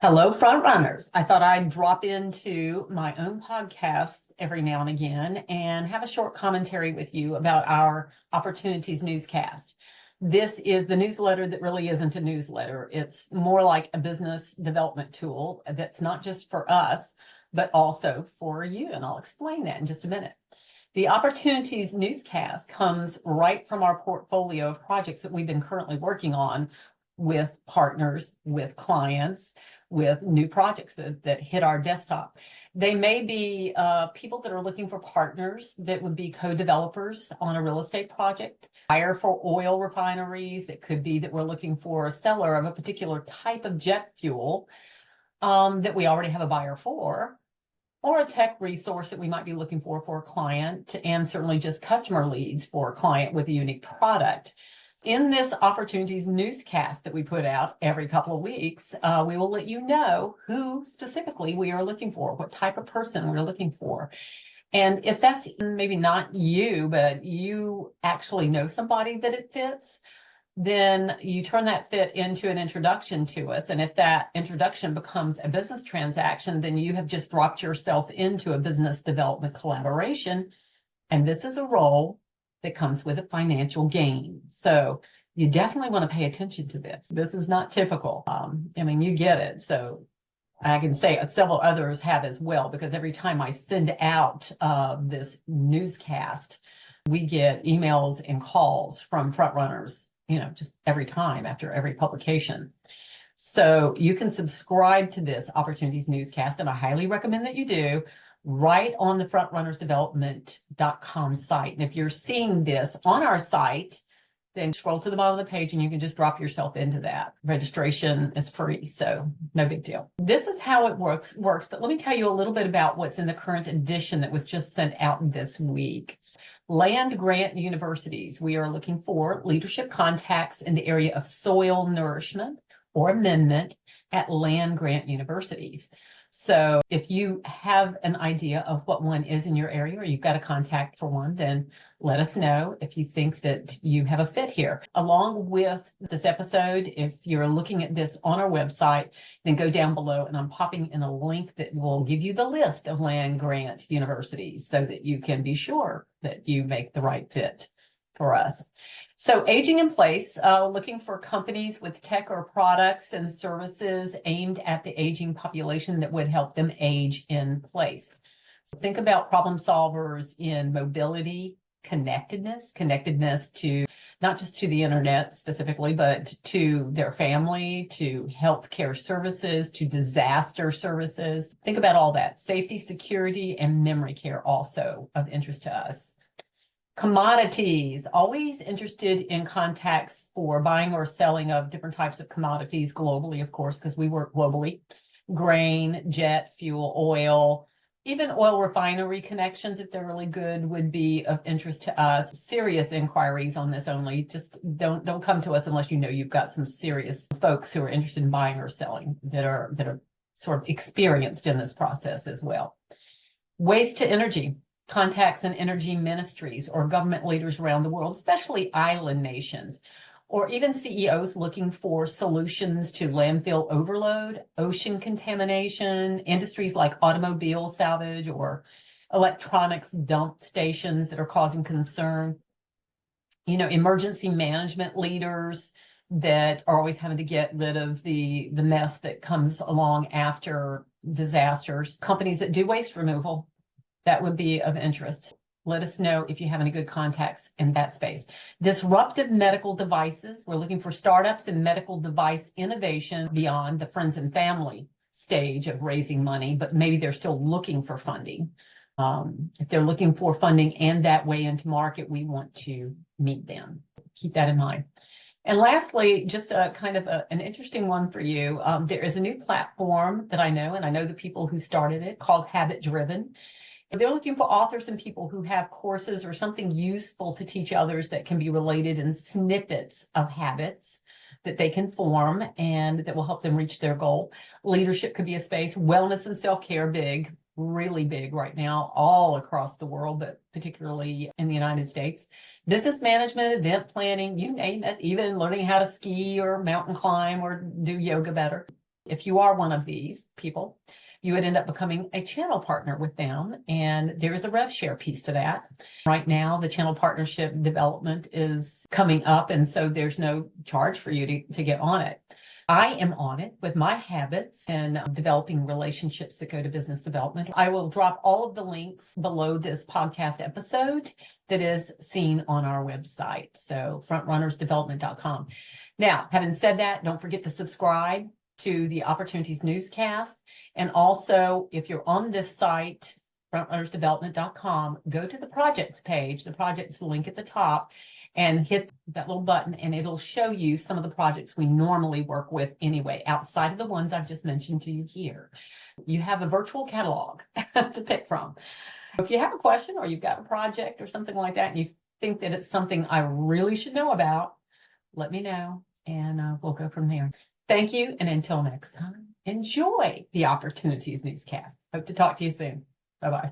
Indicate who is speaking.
Speaker 1: Hello, front runners. I thought I'd drop into my own podcast every now and again and have a short commentary with you about our Opportunities newscast. This is the newsletter that really isn't a newsletter. It's more like a business development tool that's not just for us, but also for you. And I'll explain that in just a minute. The Opportunities newscast comes right from our portfolio of projects that we've been currently working on with partners, with clients, with new projects that hit our desktop. They may be people that are looking for partners that would be co-developers on a real estate project, buyer for oil refineries. It could be that we're looking for a seller of a particular type of jet fuel that we already have a buyer for, or a tech resource that we might be looking for a client, and certainly just customer leads for a client with a unique product. In this Opportunities newscast that we put out every couple of weeks, we will let you know who specifically we are looking for, what type of person we're looking for. And if that's maybe not you, but you actually know somebody that it fits, then you turn that fit into an introduction to us. And if that introduction becomes a business transaction, then you have just dropped yourself into a business development collaboration. And this is a role that comes with a financial gain. So you definitely want to pay attention to this. This is not typical. You get it. So I can say several others have as well, because every time I send out this newscast, we get emails and calls from front runners, just every time after every publication. So you can subscribe to this Opportunities newscast, and I highly recommend that you do, right on the frontrunnersdevelopment.com site. And if you're seeing this on our site, then scroll to the bottom of the page and you can just drop yourself into that. Registration is free, so no big deal. This is how it works, but let me tell you a little bit about what's in the current edition that was just sent out this week. Land grant universities. We are looking for leadership contacts in the area of soil nourishment or amendment at land grant universities. So if you have an idea of what one is in your area, or you've got a contact for one, then let us know if you think that you have a fit here. Along with this episode, if you're looking at this on our website, then go down below and I'm popping in a link that will give you the list of land grant universities so that you can be sure that you make the right fit for us. So aging in place, looking for companies with tech or products and services aimed at the aging population that would help them age in place. So think about problem solvers in mobility, connectedness to not just to the internet specifically, but to their family, to healthcare services, to disaster services. Think about all that. Safety, security, and memory care also of interest to us. Commodities, always interested in contacts for buying or selling of different types of commodities globally, of course, because we work globally. Grain, jet, fuel, oil, even oil refinery connections, if they're really good, would be of interest to us. Serious inquiries on this only. Just don't come to us unless you know you've got some serious folks who are interested in buying or selling that are sort of experienced in this process as well. Waste to energy. Contacts and energy ministries or government leaders around the world, especially island nations, or even CEOs looking for solutions to landfill overload, ocean contamination, industries like automobile salvage or electronics dump stations that are causing concern. Emergency management leaders that are always having to get rid of the mess that comes along after disasters. Companies that do waste removal, that would be of interest. Let us know if you have any good contacts in that space. Disruptive medical devices. We're looking for startups in medical device innovation beyond the friends and family stage of raising money, but maybe they're still looking for funding. If they're looking for funding and that way into market, we want to meet them. Keep that in mind. And lastly, just a kind of an interesting one for you. There is a new platform that I know, and I know the people who started it, called Habit Driven. They're looking for authors and people who have courses or something useful to teach others that can be related in snippets of habits that they can form and that will help them reach their goal. Leadership could be a space. Wellness and self-care, big, really big right now, all across the world, but particularly in the United States. Business management, event planning, you name it, even learning how to ski or mountain climb or do yoga better. If you are one of these people, you would end up becoming a channel partner with them. And there is a rev share piece to that. Right now, the channel partnership development is coming up. And so there's no charge for you to get on it. I am on it with my habits and developing relationships that go to business development. I will drop all of the links below this podcast episode that is seen on our website. So frontrunnersdevelopment.com. Now, having said that, don't forget to subscribe to the Opportunities Newscast. And also, if you're on this site, frontrunnersdevelopment.com, go to the projects page, the projects link at the top, and hit that little button, and it'll show you some of the projects we normally work with anyway, outside of the ones I've just mentioned to you here. You have a virtual catalog to pick from. If you have a question or you've got a project or something like that, and you think that it's something I really should know about, let me know, and we'll go from there. Thank you, and until next time, enjoy the Opportunities Newscast. Hope to talk to you soon. Bye-bye.